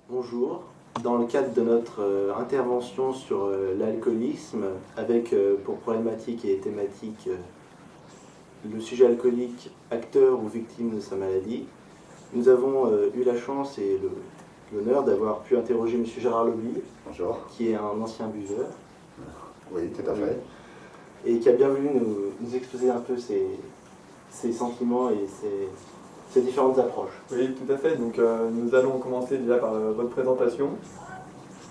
Bonjour. Dans le cadre de notre intervention sur l'alcoolisme, avec pour problématique et thématique le sujet alcoolique, acteur ou victime de sa maladie, nous avons eu la chance et l'honneur d'avoir pu interroger M. Gérard Lobby, Bonjour. qui est un ancien buveur. Oui, tout à fait. Et qui a bien voulu nous exposer un peu ses sentiments et ses différentes approches. Oui, tout à fait. Donc, nous allons commencer déjà par votre présentation.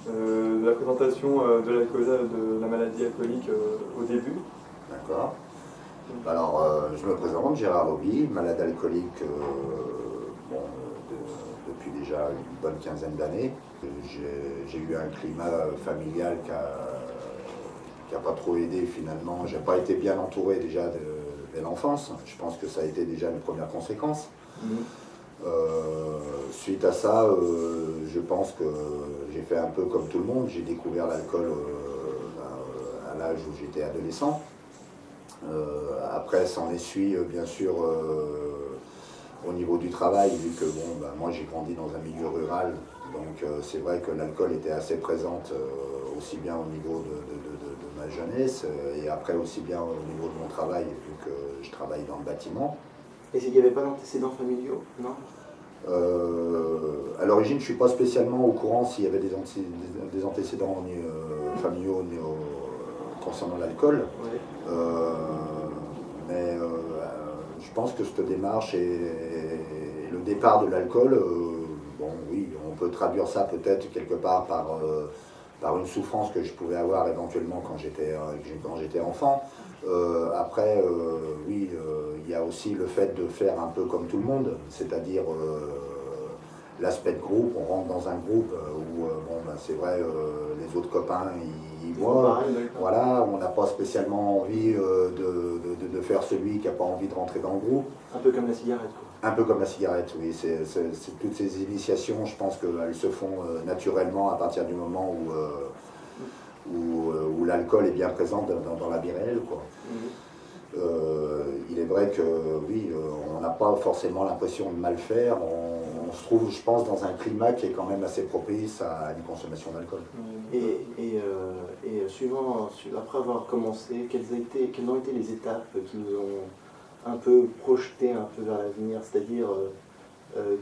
La présentation de la maladie alcoolique au début. D'accord. Alors, je me présente, Gérard Lobby, malade alcoolique depuis déjà une bonne quinzaine d'années. J'ai eu un climat familial qui n'a pas trop aidé finalement. J'ai pas été bien entouré déjà dès l'enfance. Je pense que ça a été déjà une première conséquence. Suite à ça, je pense que j'ai fait un peu comme tout le monde. J'ai découvert l'alcool à l'âge où j'étais adolescent. Après, s'en essuie bien sûr au niveau du travail, vu que moi j'ai grandi dans un milieu rural, donc c'est vrai que l'alcool était assez présente aussi bien au niveau de ma jeunesse et après aussi bien au niveau de mon travail, vu que je travaille dans le bâtiment. Et s'il n'y avait pas d'antécédents familiaux, non? À l'origine, je ne suis pas spécialement au courant s'il y avait des antécédents familiaux concernant l'alcool. Ouais. Mais je pense que cette démarche et le départ de l'alcool, bon oui, on peut traduire ça peut-être quelque part par une souffrance que je pouvais avoir éventuellement quand j'étais enfant. Après, oui, il y a aussi le fait de faire un peu comme tout le monde, c'est-à-dire l'aspect de groupe. On rentre dans un groupe où, c'est vrai, les autres copains, ils boivent. Voilà, on n'a pas spécialement envie de faire celui qui n'a pas envie de rentrer dans le groupe. Un peu comme la cigarette, quoi. Un peu comme la cigarette, oui. Toutes ces initiations, je pense qu'elles se font naturellement à partir du moment où l'alcool est bien présent dans la vie réelle, quoi. Il est vrai que, oui, on n'a pas forcément l'impression de mal faire. On se trouve, je pense, dans un climat qui est quand même assez propice à une consommation d'alcool. Après avoir commencé, quelles ont été les étapes qui nous ont un peu projeté un peu vers l'avenir? C'est-à-dire,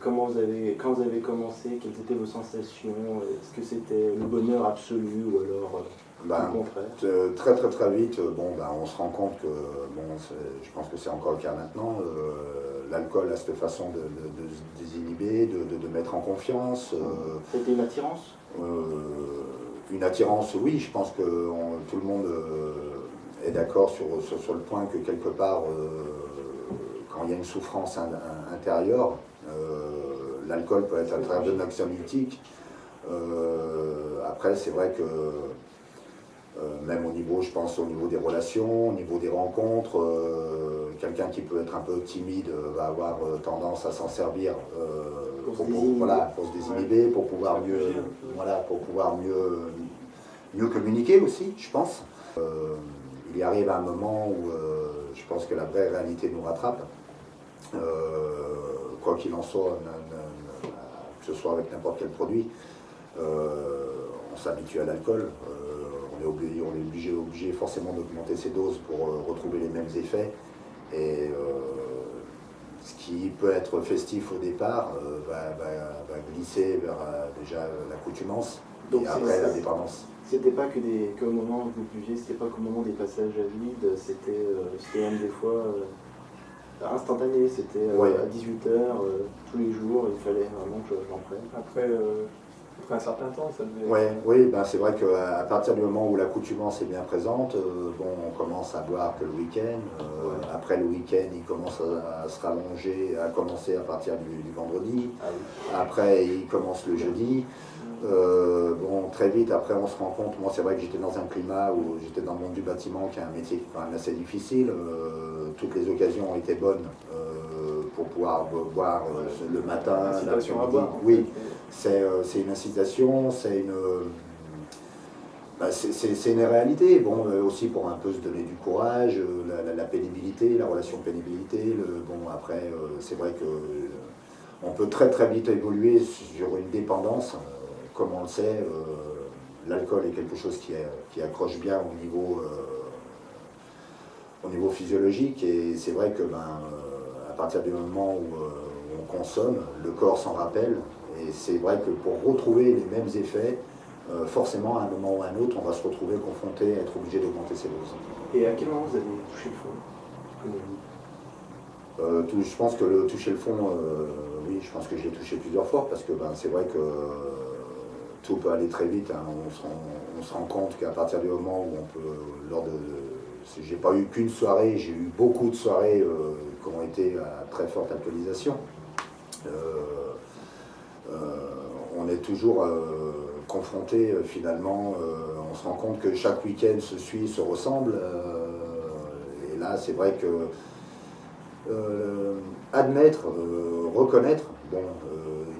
quand vous avez commencé, quelles étaient vos sensations? Est-ce que c'était le bonheur absolu ou alors au contraire? Très vite, on se rend compte que, je pense que c'est encore le cas maintenant, l'alcool a cette façon de se désinhiber, de mettre en confiance. C'était une attirance? Une attirance, oui, je pense que tout le monde est d'accord sur le point que quelque part, quand il y a une souffrance intérieure, l'alcool peut être à travers de anxiolytique. Après, c'est vrai que même au niveau, je pense, au niveau des relations, au niveau des rencontres, quelqu'un qui peut être un peu timide va avoir tendance à s'en servir pour se désinhiber, pour pouvoir mieux communiquer aussi, je pense. Il y arrive à un moment où je pense que la vraie réalité nous rattrape. Quoi qu'il en soit, que ce soit avec n'importe quel produit, on s'habitue à l'alcool. On est obligé forcément d'augmenter ses doses pour retrouver les mêmes effets. Et ce qui peut être festif au départ va glisser vers déjà l'accoutumance et après la dépendance. C'était pas qu'au moment où vous buviez, c'était pas qu'au moment des passages à vide, c'était même des fois instantané, c'était à 18 h tous les jours, il fallait vraiment que j'en prenne. Après un certain temps, ça devait... Oui, c'est vrai qu'à partir du moment où l'accoutumance est bien présente, on commence à boire que le week-end. Après le week-end, il commence à se rallonger, à commencer à partir du vendredi. Ah oui. Après, il commence le jeudi. Très vite, après, on se rend compte. Moi, c'est vrai que j'étais dans un climat où j'étais dans le monde du bâtiment, qui est un métier qui est quand même assez difficile. Toutes les occasions ont été bonnes pour pouvoir boire le matin, l'après-midi. Oui, c'est une incitation, c'est une réalité. Aussi pour un peu se donner du courage, la pénibilité, la relation pénibilité. Après, c'est vrai que on peut très vite évoluer sur une dépendance. comme on le sait, l'alcool est quelque chose qui accroche bien au niveau physiologique, et c'est vrai que à partir du moment où on consomme, le corps s'en rappelle, et c'est vrai que pour retrouver les mêmes effets, forcément à un moment ou à un autre, on va se retrouver confronté à être obligé d'augmenter ses doses. Et à quel moment vous avez touché le fond? Je pense que toucher le fond, oui, je pense que je l'ai touché plusieurs fois, parce que c'est vrai que tout peut aller très vite, hein. On se rend compte qu'à partir du moment où on peut, j'ai pas eu qu'une soirée, j'ai eu beaucoup de soirées qui ont été à très forte alcoolisation. On est toujours confronté finalement, on se rend compte que chaque week-end se ressemble, et là c'est vrai que admettre, reconnaître, bon,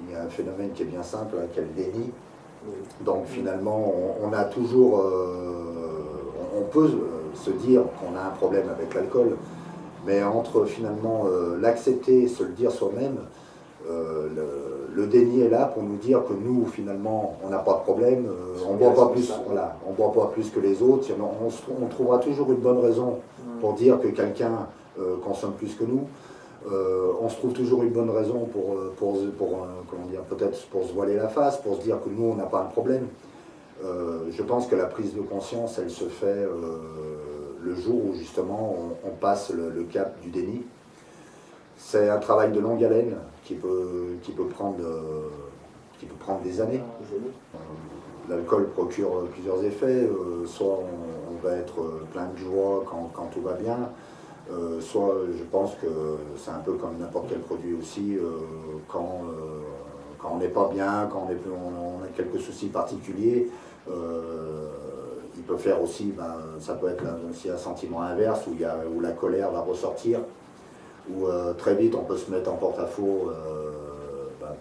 il y a un phénomène qui est bien simple, hein, qui est le déni. Donc finalement on a toujours, on peut se dire qu'on a un problème avec l'alcool, mais entre finalement l'accepter, se le dire soi-même, le déni est là pour nous dire que nous, finalement, on n'a pas de problème, on ne boit pas plus, voilà, on boit pas plus que les autres. On trouvera toujours une bonne raison pour dire que quelqu'un consomme plus que nous. On se trouve toujours une bonne raison pour comment dire, peut-être pour se voiler la face, pour se dire que nous, on n'a pas un problème. Je pense que la prise de conscience, elle se fait le jour où justement on passe le cap du déni. C'est un travail de longue haleine qui peut prendre des années. L'alcool procure plusieurs effets, soit on va être plein de joie quand tout va bien, soit je pense que c'est un peu comme n'importe quel produit aussi, quand on n'est pas bien, quand on a quelques soucis particuliers, il peut faire aussi, ça peut être aussi un sentiment inverse où la colère va ressortir, où très vite on peut se mettre en porte-à-faux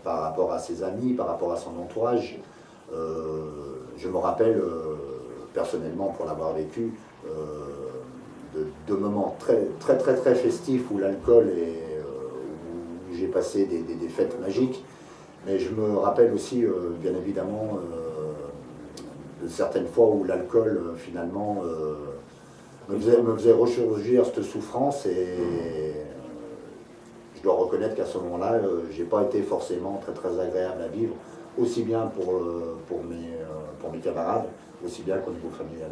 par rapport à ses amis, par rapport à son entourage. Je me rappelle personnellement, pour l'avoir vécu, de moments très festifs où l'alcool où j'ai passé des fêtes magiques, mais je me rappelle aussi bien évidemment de certaines fois où l'alcool finalement me faisait ressurgir cette souffrance, et je dois reconnaître qu'à ce moment-là, j'ai pas été forcément très agréable à vivre, aussi bien pour mes camarades, aussi bien qu'au niveau familial.